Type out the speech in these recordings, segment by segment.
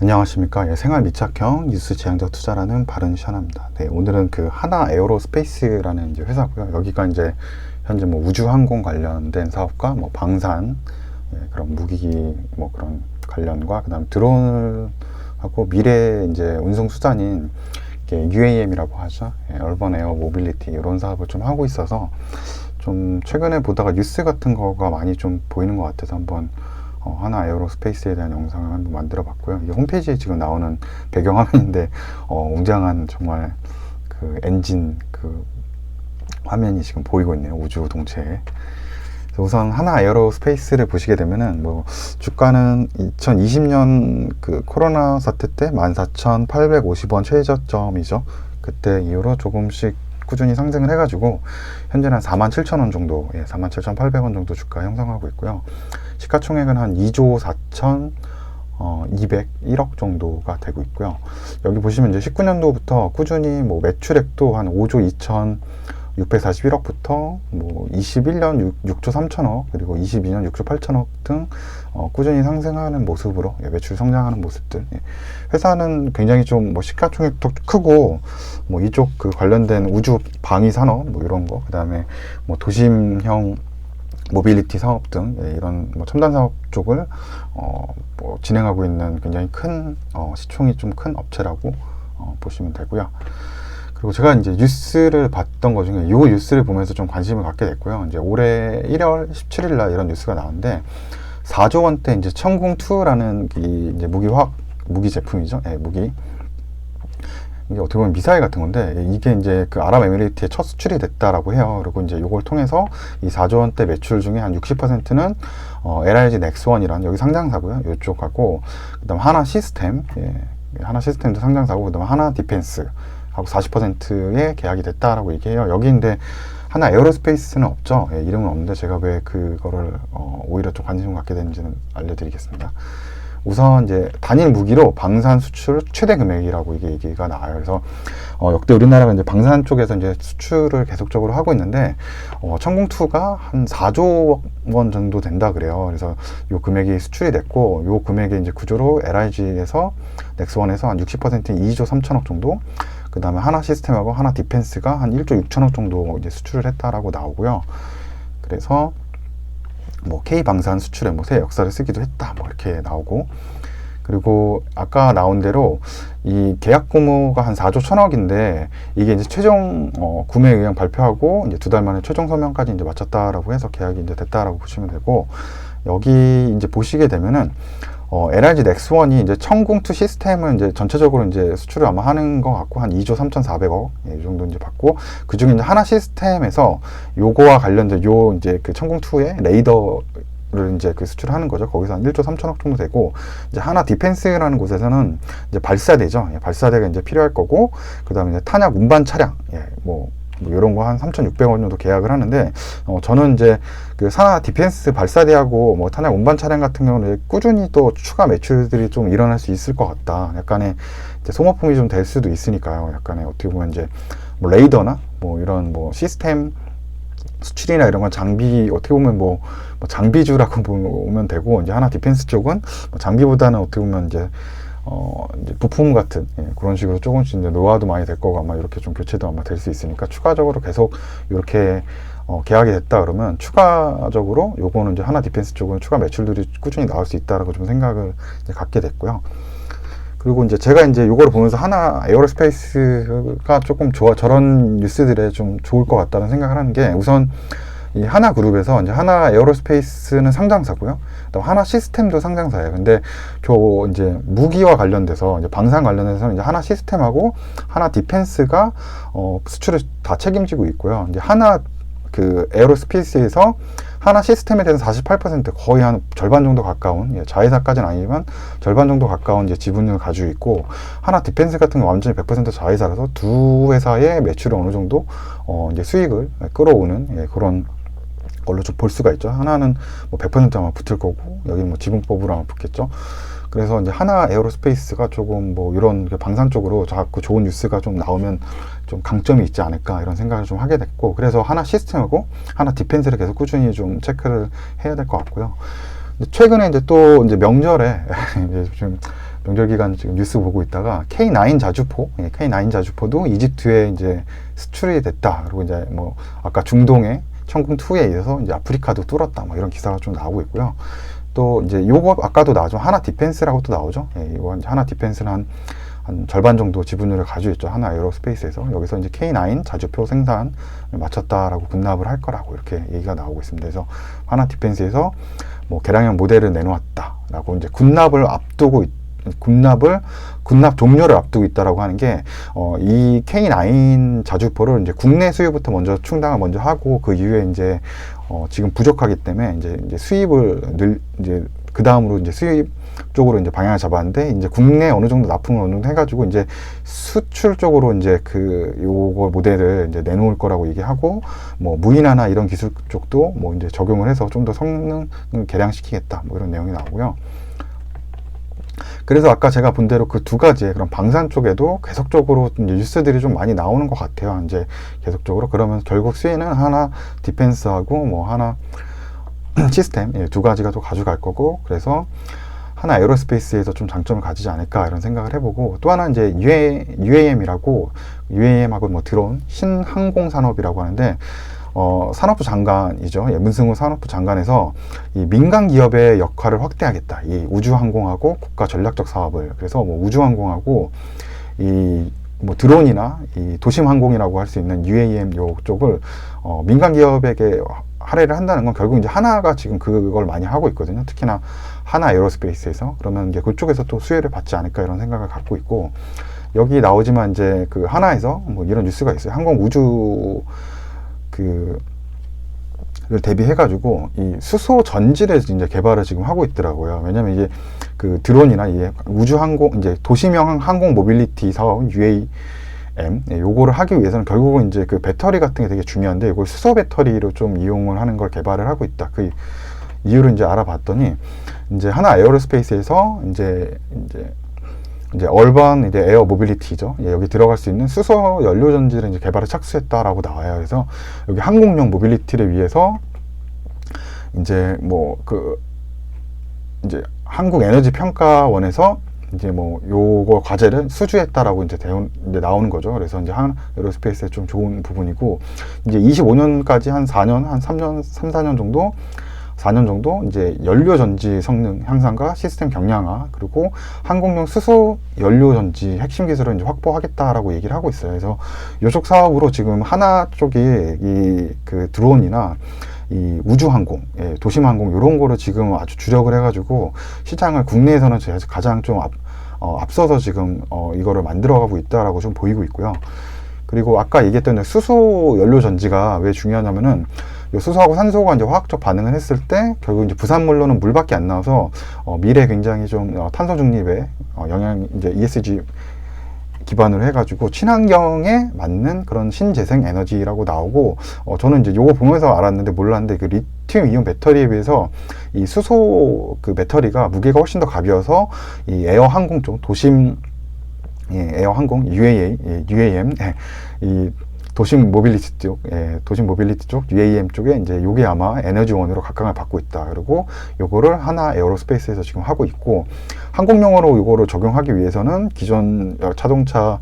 안녕하십니까. 생활 밀착형 뉴스 지향적 투자라는 바른시아나입니다. 네, 오늘은 그 하나 에어로스페이스라는 이제 회사고요. 여기가 이제 현재 뭐 우주항공 관련된 사업과 뭐 방산, 그런 무기기 뭐 그런 관련과 그다음 드론을 하고 미래 이제 운송 수단인 UAM이라고 하죠. 얼번 에어 모빌리티 이런 사업을 좀 하고 있어서 좀 최근에 보다가 뉴스 같은 거가 많이 좀 보이는 것 같아서 한번 하나 에어로스페이스에 대한 영상을 한번 만들어 봤고요. 이 홈페이지에 지금 나오는 배경화면인데 웅장한 정말 그 엔진 그 화면이 지금 보이고 있네요. 우주 동체에. 우선 하나 에어로스페이스를 보시게 되면은 뭐 주가는 2020년 그 코로나 사태 때 14,850원 최저점이죠. 그때 이후로 조금씩 꾸준히 상승을 해가지고 현재는 한 47,000원 정도, 47,800원 정도 주가 형성하고 있고요. 시가총액은 한 2조 4,201억 정도가 되고 있고요. 여기 보시면 이제 19년도부터 꾸준히 뭐 매출액도 한 5조 2,641억부터 뭐 21년 6조 3천억 그리고 22년 6조 8천억 등 꾸준히 상승하는 모습으로 매출 성장하는 모습들. 회사는 굉장히 좀 뭐 시가총액도 크고 뭐 이쪽 그 관련된 우주 방위 산업 뭐 이런 거 그다음에 뭐 도심형 모빌리티 사업 등 이런 뭐 첨단 사업 쪽을 뭐 진행하고 있는 굉장히 큰 시총이 좀 큰 업체라고 보시면 되고요. 그리고 제가 이제 뉴스를 봤던 것 중에 이 뉴스를 보면서 좀 관심을 갖게 됐고요. 이제 올해 1월 17일 날 이런 뉴스가 나왔는데 4조 원대 이제 천궁2라는 이 이제 무기 제품이죠. 무기. 이게 어떻게 보면 미사일 같은 건데 이게 이제 그 아랍에미리트에 첫 수출이 됐다라고 해요. 그리고 이제 이걸 통해서 이 4조 원대 매출 중에 한 60%는 LRG 넥스원이라는 여기 상장사고요. 이쪽하고 그다음 하나 시스템, 하나 시스템도 상장사고 그다음 하나 디펜스 하고 40%의 계약이 됐다라고 얘기해요. 여기인데 하나 에어로스페이스는 없죠. 이름은 없는데 제가 왜 그거를 오히려 좀 관심을 갖게 되는지는 알려드리겠습니다. 우선 이제 단일 무기로 방산 수출 최대 금액이라고 이게 얘기가 나와요. 그래서 역대 우리나라가 이제 방산 쪽에서 이제 수출을 계속적으로 하고 있는데 천궁2가 한 4조 원 정도 된다 그래요. 그래서 요 금액이 수출이 됐고 요 금액의 이제 구조로 LIG에서 넥스원에서 한 60%인 2조 3천억 정도, 그 다음에 하나 시스템하고 하나 디펜스가 한 1조 6천억 정도 이제 수출을 했다라고 나오고요. 그래서 뭐 K 방산 수출에 뭐 새 역사를 쓰기도 했다 뭐 이렇게 나오고, 그리고 아까 나온 대로 이 계약 규모가 한 4조 1천억인데 이게 이제 최종 구매 의향 발표하고 이제 2달 만에 최종 서명까지 이제 마쳤다라고 해서 계약이 이제 됐다라고 보시면 되고, 여기 이제 보시게 되면은 LRG 넥스원이 이제 천궁2 시스템은 이제 전체적으로 이제 수출을 아마 하는 것 같고 한 2조 3,400억 이 정도 이제 받고, 그 중에 이제 하나 시스템에서 요거와 관련된 요 이제 그 천궁2의 레이더를 이제 그 수출하는 거죠. 거기서 한 1조 3천억 정도 되고, 이제 하나 디펜스라는 곳에서는 이제 발사대죠. 발사대가 이제 필요할 거고, 그 다음에 이제 탄약 운반 차량, 뭐 이런 거 한 3,600원 정도 계약을 하는데, 저는 이제 그 산하 디펜스 발사대하고 뭐 탄약 운반 차량 같은 경우는 꾸준히 또 추가 매출들이 좀 일어날 수 있을 것 같다. 약간의 이제 소모품이 좀 될 수도 있으니까요. 약간의 어떻게 보면 이제 뭐 레이더나 뭐 이런 뭐 시스템 수출이나 이런 건 장비, 어떻게 보면 뭐 장비주라고 보면 되고, 이제 하나 디펜스 쪽은 뭐 장비보다는 어떻게 보면 이제 부품 같은 그런 식으로 조금씩 이제 노화도 많이 될 거고 아마 이렇게 좀 교체도 아마 될 수 있으니까 추가적으로 계속 이렇게 계약이 됐다 그러면 추가적으로 요거는 이제 하나 디펜스 쪽은 추가 매출들이 꾸준히 나올 수 있다라고 좀 생각을 이제 갖게 됐고요. 그리고 이제 제가 이제 요거를 보면서 하나 에어로스페이스가 조금 저런 뉴스들에 좀 좋을 것 같다는 생각을 하는 게, 우선 이 하나 그룹에서 이제 하나 에어로스페이스는 상장사고요. 그다음 하나 시스템도 상장사예요. 근데 이제 무기와 관련돼서 이제 방산 관련해서는 이제 하나 시스템하고 하나 디펜스가 수출을 다 책임지고 있고요. 이제 하나 그 에어로스페이스에서 하나 시스템에 대해서 48% 거의 한 절반 정도 가까운, 자회사까지는 아니지만 절반 정도 가까운 이제 지분을 가지고 있고, 하나 디펜스 같은 건 완전히 100% 자회사라서 두 회사의 매출을 어느 정도 이제 수익을 끌어오는 그런 걸로 좀 볼 수가 있죠. 하나는 뭐 100% 아마 붙을 거고, 여기는 뭐 지분법으로 아마 붙겠죠. 그래서 이제 하나 에어로스페이스가 조금 뭐 이런 방산 쪽으로 자꾸 좋은 뉴스가 좀 나오면 좀 강점이 있지 않을까 이런 생각을 좀 하게 됐고, 그래서 하나 시스템하고 하나 디펜스를 계속 꾸준히 좀 체크를 해야 될 것 같고요. 최근에 이제 또 이제 명절에 이제 좀 동절기간 지금 뉴스 보고 있다가 K9 자주포, K9 자주포도 이집트에 이제 수출이 됐다. 그리고 이제 뭐 아까 중동의 천궁2에 이어서 이제 아프리카도 뚫었다. 뭐 이런 기사가 좀 나오고 있고요. 또 이제 요거 아까도 나오죠. 하나 디펜스라고 또 나오죠. 이거 이제 하나 디펜스는 한 절반 정도 지분율을 가지고 있죠. 하나 에어로스페이스에서. 여기서 이제 K9 자주포 생산을 마쳤다라고 군납을 할 거라고 이렇게 얘기가 나오고 있습니다. 그래서 하나 디펜스에서 뭐 개량형 모델을 내놓았다라고 이제 군납 종료를 앞두고 있다라고 하는 게, 이 K9 자주포를 이제 국내 수요부터 먼저 충당을 먼저 하고, 그 이후에 이제, 지금 부족하기 때문에 이제 수입을 이제 그 다음으로 이제 수입 쪽으로 이제 방향을 잡았는데, 이제 국내 어느 정도 납품을 어느 정도 해가지고 이제 수출 쪽으로 이제 요거 모델을 이제 내놓을 거라고 얘기하고, 뭐 무인화나 이런 기술 쪽도 뭐 이제 적용을 해서 좀 더 성능을 개량시키겠다, 뭐 이런 내용이 나오고요. 그래서 아까 제가 본 대로 그 두 가지의 그런 방산 쪽에도 계속적으로 뉴스들이 좀 많이 나오는 것 같아요. 이제 계속적으로. 그러면 결국 수혜는 하나 디펜스하고 뭐 하나 시스템, 두 가지가 또 가져갈 거고, 그래서 하나 에어로스페이스에서 좀 장점을 가지지 않을까 이런 생각을 해보고, 또 하나 이제 UAM이라고, UAM하고 뭐 드론 신항공 산업이라고 하는데, 산업부 장관이죠. 문승호 산업부 장관에서 이 민간 기업의 역할을 확대하겠다. 이 우주항공하고 국가 전략적 사업을. 그래서 뭐 우주항공하고 이 뭐 드론이나 이 도심항공이라고 할 수 있는 UAM 요 쪽을 민간 기업에게 할애를 한다는 건 결국 이제 하나가 지금 그걸 많이 하고 있거든요. 특히나 하나 에어로스페이스에서. 그러면 이제 그쪽에서 또 수혜를 받지 않을까 이런 생각을 갖고 있고, 여기 나오지만 이제 그 하나에서 뭐 이런 뉴스가 있어요. 항공 우주 를 대비해가지고 이 수소 전지를 이제 개발을 지금 하고 있더라고요. 왜냐면 이게 그 드론이나 이 우주항공, 이제 도시명 항공 모빌리티 사업 UAM, 요거를 하기 위해서는 결국은 이제 그 배터리 같은 게 되게 중요한데, 이걸 수소 배터리로 좀 이용을 하는 걸 개발을 하고 있다. 그 이유를 이제 알아봤더니, 이제 하나 에어로스페이스에서 이제 얼반 이제 에어 모빌리티죠. 여기 들어갈 수 있는 수소 연료 전지를 이제 개발에 착수했다라고 나와요. 그래서 여기 항공용 모빌리티를 위해서 이제 이제 한국에너지평가원에서 이제 뭐 요거 과제를 수주했다라고 이제 나오는 거죠. 그래서 이제 한 에어로스페이스에 좀 좋은 부분이고, 이제 25년까지 한 4년 정도 4년 정도 이제 연료 전지 성능 향상과 시스템 경량화, 그리고 항공용 수소 연료 전지 핵심 기술을 이제 확보하겠다라고 얘기를 하고 있어요. 그래서 이쪽 사업으로 지금 하나 쪽이 이 그 드론이나 이 우주항공, 도심항공 이런 거를 지금 아주 주력을 해가지고 시장을 국내에서는 가장 좀 앞서서 지금 이거를 만들어가고 있다라고 좀 보이고 있고요. 그리고 아까 얘기했던 수소 연료 전지가 왜 중요하냐면은, 요 수소하고 산소가 이제 화학적 반응을 했을 때 결국 이제 부산물로는 물밖에 안 나와서 미래 굉장히 좀 탄소 중립에 영향, 이제 ESG 기반으로 해가지고 친환경에 맞는 그런 신재생 에너지라고 나오고, 저는 이제 요거 보면서 알았는데 몰랐는데, 그 리튬 이온 배터리에 비해서 이 수소 그 배터리가 무게가 훨씬 더 가벼워서 이 에어 항공 쪽 도심 에어 항공 UAM 이 도심 모빌리티 쪽 UAM 쪽에 이제 요게 아마 에너지원으로 각광을 받고 있다. 그리고 요거를 하나 에어로스페이스에서 지금 하고 있고, 항공용으로 요거를 적용하기 위해서는 기존 자동차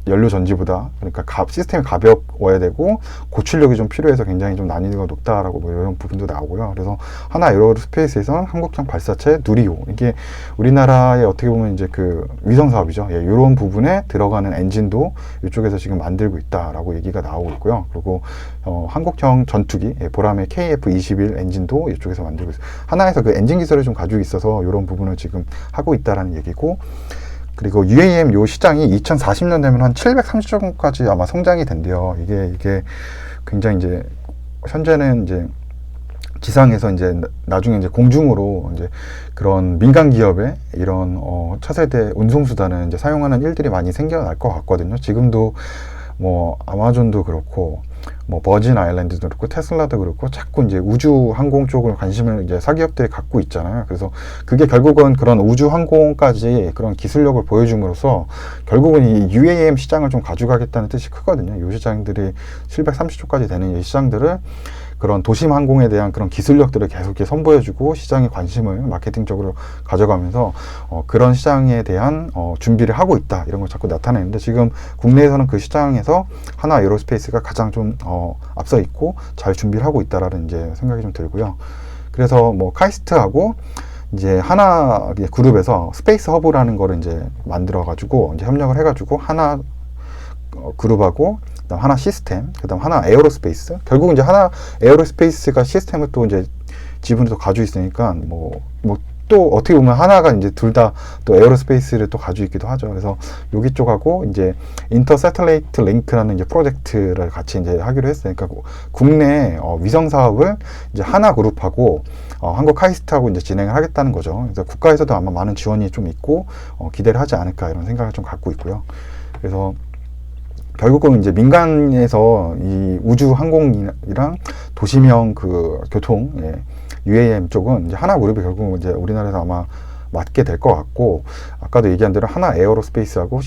연료 전지보다, 그러니까 시스템이 가벼워야 되고 고출력이 좀 필요해서 굉장히 좀 난이도가 높다라고 뭐 이런 부분도 나오고요. 그래서 하나 에어로스페이스에서는 한국형 발사체 누리호, 이게 우리나라의 어떻게 보면 이제 그 위성 사업이죠. 이런 부분에 들어가는 엔진도 이쪽에서 지금 만들고 있다라고 얘기가 나오고 있고요. 그리고 한국형 전투기 보람의 KF-21 엔진도 이쪽에서 만들고 있어요. 하나에서 그 엔진 기술을 좀 가지고 있어서 이런 부분을 지금 하고 있다라는 얘기고, 그리고 UAM 요 시장이 2040년 되면 한 730조 원까지 아마 성장이 된대요. 이게 굉장히 이제 현재는 이제 지상에서 이제 나중에 이제 공중으로 이제 그런 민간 기업의 이런 차세대 운송수단을 이제 사용하는 일들이 많이 생겨날 것 같거든요. 지금도 뭐 아마존도 그렇고 뭐 버진 아일랜드도 그렇고 테슬라도 그렇고 자꾸 이제 우주 항공 쪽을 관심을 이제 사기업들이 갖고 있잖아요. 그래서 그게 결국은 그런 우주 항공까지 그런 기술력을 보여줌으로써 결국은 이 UAM 시장을 좀 가져가겠다는 뜻이 크거든요. 이 시장들이 730조까지 되는 이 시장들을 그런 도심 항공에 대한 그런 기술력들을 계속 이렇게 선보여주고 시장의 관심을 마케팅적으로 가져가면서 그런 시장에 대한 준비를 하고 있다 이런 걸 자꾸 나타내는데, 지금 국내에서는 그 시장에서 하나 에어로스페이스가 가장 좀 앞서 있고 잘 준비를 하고 있다라는 이제 생각이 좀 들고요. 그래서 뭐 카이스트하고 이제 하나 그룹에서 스페이스 허브라는 거를 이제 만들어 가지고 이제 협력을 해 가지고 하나 그룹하고 그다음 하나 시스템, 그다음 하나 에어로스페이스, 결국 이제 하나 에어로스페이스가 시스템을 또 이제 지분을 또 가지고 있으니까 뭐 또 어떻게 보면 하나가 이제 둘 다 또 에어로스페이스를 또 가지고 있기도 하죠. 그래서 여기 쪽하고 이제 인터 세틀레이트 링크라는 이제 프로젝트를 같이 이제 하기로 했어요. 그러니까 국내 위성 사업을 이제 하나 그룹하고 한국 카이스트하고 이제 진행을 하겠다는 거죠. 그래서 국가에서도 아마 많은 지원이 좀 있고 기대를 하지 않을까 이런 생각을 좀 갖고 있고요. 그래서 결국은 이제 민간에서 이 우주 항공이랑 도시명 그 교통, UAM 쪽은 이제 하나 그룹이 결국은 이제 우리나라에서 아마 맡게 될 것 같고, 아까도 얘기한 대로 하나 에어로스페이스하고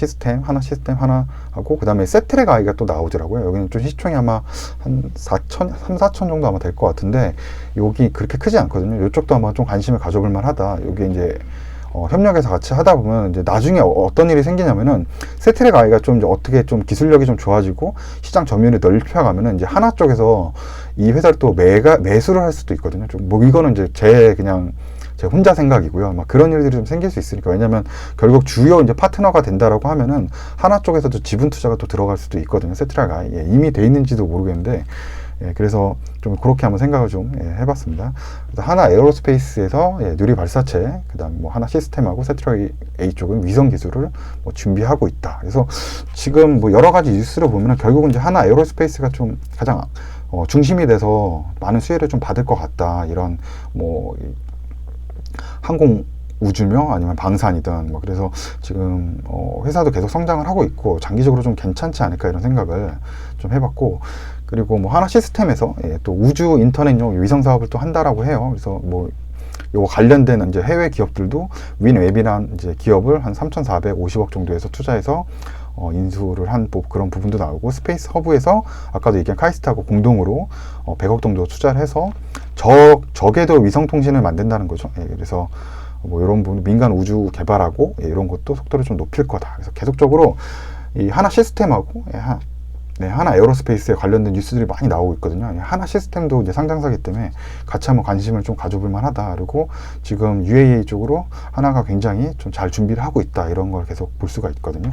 하나 시스템 하나 하고, 그 다음에 세트랙 아이가 또 나오더라고요. 여기는 좀 시총이 아마 한 4천 정도 아마 될 것 같은데, 여기 그렇게 크지 않거든요. 이쪽도 아마 좀 관심을 가져볼 만하다. 여기 이제 협력해서 같이 하다 보면 이제 나중에 어떤 일이 생기냐면은 세트랙 아이가 좀 이제 어떻게 좀 기술력이 좀 좋아지고 시장 점유율이 넓혀가면은 이제 하나 쪽에서 이 회사를 또 매수를 할 수도 있거든요. 좀 뭐 이거는 이제 제 혼자 생각이고요. 막 그런 일들이 좀 생길 수 있으니까. 왜냐면 결국 주요 이제 파트너가 된다라고 하면은 하나 쪽에서도 지분 투자가 또 들어갈 수도 있거든요. 세트랙 아이 이미 돼 있는지도 모르겠는데. 그래서 좀 그렇게 한번 생각을 좀 해봤습니다. 그래서 하나 에어로스페이스에서 누리 발사체, 그다음 뭐 하나 시스템하고 세트랙 A 쪽은 위성 기술을 뭐 준비하고 있다. 그래서 지금 뭐 여러 가지 뉴스를 보면 결국은 이제 하나 에어로스페이스가 좀 가장 중심이 돼서 많은 수혜를 좀 받을 것 같다. 이런 뭐 항공 우주며 아니면 방산이든 뭐 그래서 지금 회사도 계속 성장을 하고 있고 장기적으로 좀 괜찮지 않을까 이런 생각을 좀 해봤고, 그리고 뭐 하나 시스템에서 또 우주 인터넷용 위성 사업을 또 한다라고 해요. 그래서 뭐 요거 관련된 이제 해외 기업들도 윈웹이란 이제 기업을 한 3,450억 정도에서 투자해서 인수를 한 그런 부분도 나오고, 스페이스 허브에서 아까도 얘기한 카이스트하고 공동으로 100억 정도 투자를 해서 적에도 위성 통신을 만든다는 거죠. 그래서 뭐 이런 부분 민간 우주 개발하고 이런 것도 속도를 좀 높일 거다. 그래서 계속적으로 이 하나 시스템하고 하나 에어로스페이스에 관련된 뉴스들이 많이 나오고 있거든요. 하나 시스템도 이제 상장사기 때문에 같이 한번 관심을 좀 가져볼 만하다. 그리고 지금 UAE 쪽으로 하나가 굉장히 좀 잘 준비를 하고 있다. 이런 걸 계속 볼 수가 있거든요.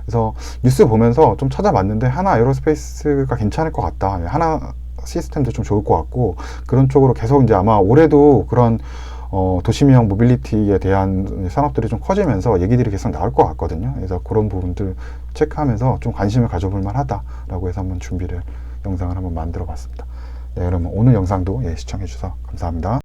그래서 뉴스 보면서 좀 찾아봤는데 하나 에어로스페이스가 괜찮을 것 같다. 하나 시스템도 좀 좋을 것 같고, 그런 쪽으로 계속 이제 아마 올해도 그런 도시명 모빌리티에 대한 산업들이 좀 커지면서 얘기들이 계속 나올 것 같거든요. 그래서 그런 부분들 체크하면서 좀 관심을 가져볼 만하다라고 해서 한번 영상을 한번 만들어 봤습니다. 그러면 오늘 영상도 시청해 주셔서 감사합니다.